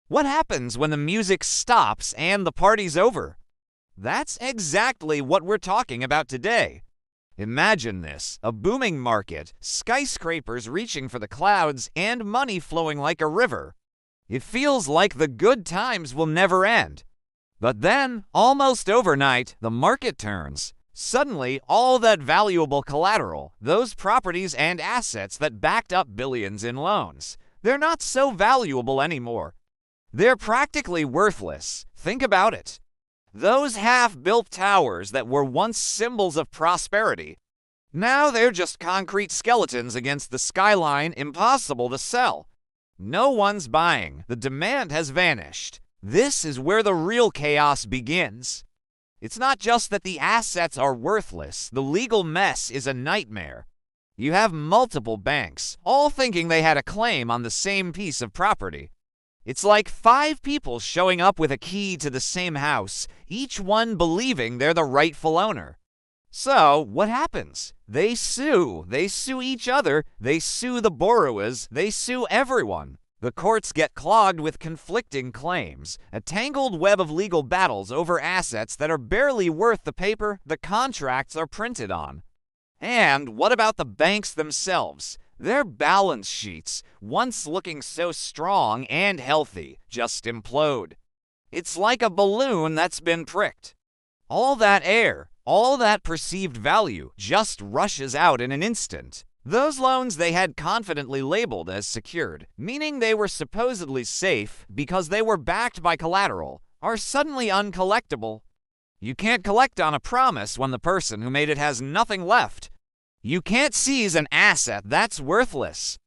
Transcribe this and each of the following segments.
What happens when the music stops and the party's over? That's exactly what we're talking about today. Imagine this, a booming market, skyscrapers reaching for the clouds, and money flowing like a river. It feels like the good times will never end. But then, almost overnight, the market turns. Suddenly, all that valuable collateral, those properties and assets that backed up billions in loans, they're not so valuable anymore. They're practically worthless. Think about it. Those half-built towers that were once symbols of prosperity, now they're just concrete skeletons against the skyline, impossible to sell. No one's buying. The demand has vanished. This is where the real chaos begins. It's not just that the assets are worthless. The legal mess is a nightmare. You have multiple banks, all thinking they had a claim on the same piece of property. It's like 5 people showing up with a key to the same house, each one believing they're the rightful owner. So, what happens? They sue. They sue each other. They sue the borrowers. They sue everyone. The courts get clogged with conflicting claims, a tangled web of legal battles over assets that are barely worth the paper the contracts are printed on. And what about the banks themselves? Their balance sheets, once looking so strong and healthy, just implode. It's like a balloon that's been pricked. All that air, all that perceived value, just rushes out in an instant. Those loans they had confidently labeled as secured, meaning they were supposedly safe because they were backed by collateral, are suddenly uncollectible. You can't collect on a promise when the person who made it has nothing left. You can't seize an asset that's worthless.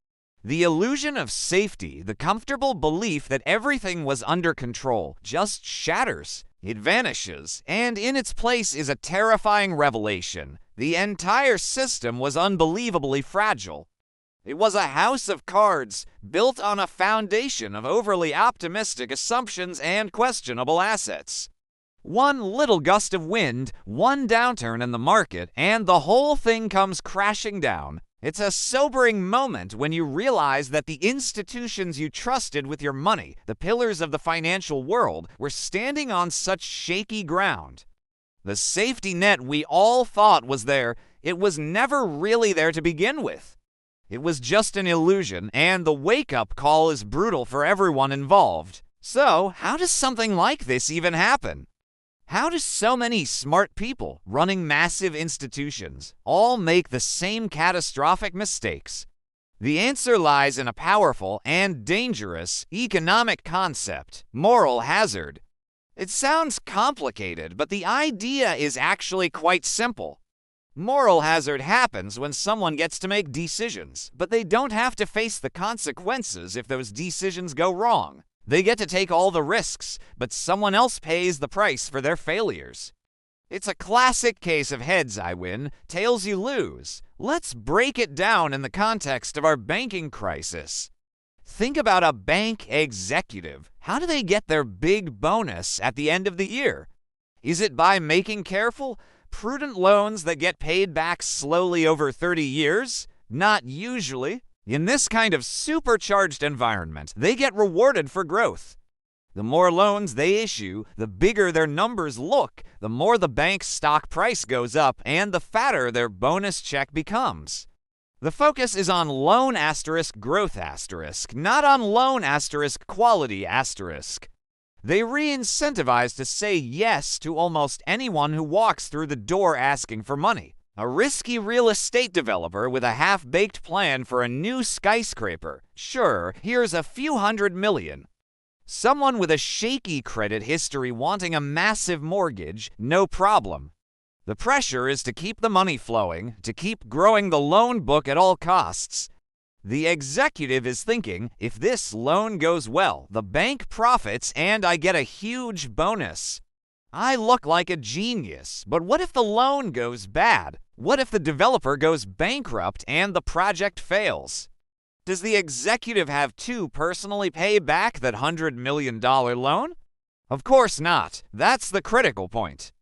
The illusion of safety, the comfortable belief that everything was under control, just shatters. It vanishes, and in its place is a terrifying revelation. The entire system was unbelievably fragile. It was a house of cards, built on a foundation of overly optimistic assumptions and questionable assets. One little gust of wind, one downturn in the market, and the whole thing comes crashing down. It's a sobering moment when you realize that the institutions you trusted with your money, the pillars of the financial world, were standing on such shaky ground. The safety net we all thought was there, it was never really there to begin with. It was just an illusion, and the wake-up call is brutal for everyone involved. So, how does something like this even happen? How do so many smart people running massive institutions all make the same catastrophic mistakes? The answer lies in a powerful and dangerous economic concept, moral hazard. It sounds complicated, but the idea is actually quite simple. Moral hazard happens when someone gets to make decisions, but they don't have to face the consequences if those decisions go wrong. They get to take all the risks, but someone else pays the price for their failures. It's a classic case of heads I win, tails you lose. Let's break it down in the context of our banking crisis. Think about a bank executive. How do they get their big bonus at the end of the year? Is it by making careful, prudent loans that get paid back slowly over 30 years? Not usually. In this kind of supercharged environment, they get rewarded for growth. The more loans they issue, the bigger their numbers look, the more the bank's stock price goes up, and the fatter their bonus check becomes. The focus is on loan asterisk growth asterisk, not on loan asterisk quality asterisk. They re-incentivize to say yes to almost anyone who walks through the door asking for money. A risky real estate developer with a half-baked plan for a new skyscraper. Sure, here's a few $100 million. Someone with a shaky credit history wanting a massive mortgage, no problem. The pressure is to keep the money flowing, to keep growing the loan book at all costs. The executive is thinking, if this loan goes well, the bank profits and I get a huge bonus. I look like a genius, but what if the loan goes bad? What if the developer goes bankrupt and the project fails? Does the executive have to personally pay back that $100 million loan? Of course not. That's the critical point.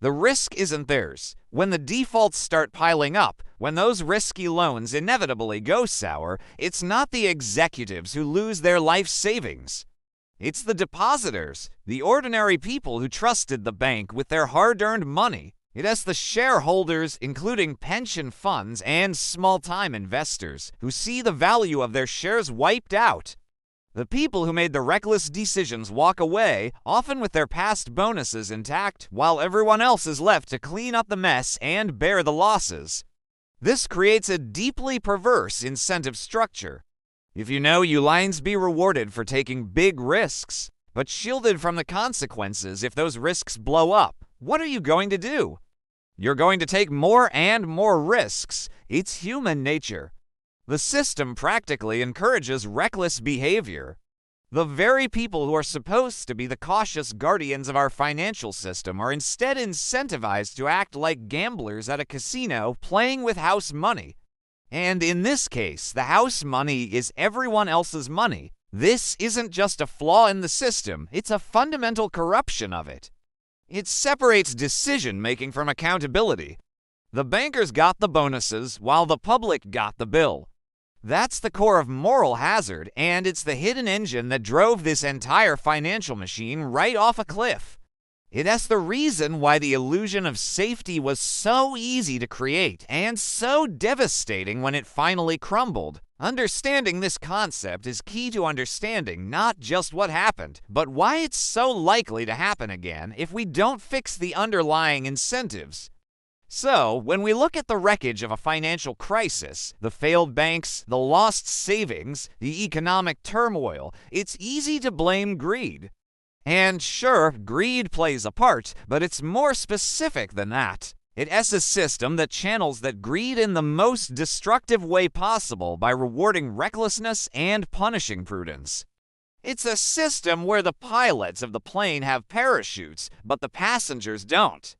The risk isn't theirs. When the defaults start piling up, when those risky loans inevitably go sour, it's not the executives who lose their life savings. It's the depositors, the ordinary people who trusted the bank with their hard-earned money. It has the shareholders, including pension funds and small-time investors, who see the value of their shares wiped out. The people who made the reckless decisions walk away, often with their past bonuses intact, while everyone else is left to clean up the mess and bear the losses. This creates a deeply perverse incentive structure. If you know you lines be rewarded for taking big risks, but shielded from the consequences if those risks blow up, what are you going to do? You're going to take more and more risks. It's human nature. The system practically encourages reckless behavior. The very people who are supposed to be the cautious guardians of our financial system are instead incentivized to act like gamblers at a casino playing with house money. And in this case, the house money is everyone else's money. This isn't just a flaw in the system, it's a fundamental corruption of it. It separates decision-making from accountability. The bankers got the bonuses while the public got the bill. That's the core of moral hazard, and it's the hidden engine that drove this entire financial machine right off a cliff. It's the reason why the illusion of safety was so easy to create and so devastating when it finally crumbled. Understanding this concept is key to understanding not just what happened, but why it's so likely to happen again if we don't fix the underlying incentives. So, when we look at the wreckage of a financial crisis, the failed banks, the lost savings, the economic turmoil, it's easy to blame greed. And sure, greed plays a part, but it's more specific than that. It's a system that channels that greed in the most destructive way possible by rewarding recklessness and punishing prudence. It's a system where the pilots of the plane have parachutes, but the passengers don't.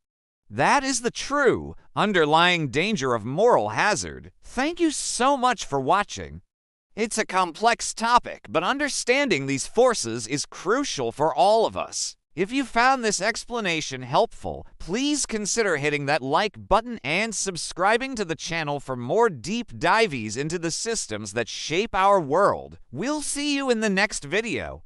That is the true, underlying danger of moral hazard. Thank you so much for watching. It's a complex topic, but understanding these forces is crucial for all of us. If you found this explanation helpful, please consider hitting that like button and subscribing to the channel for more deep dives into the systems that shape our world. We'll see you in the next video.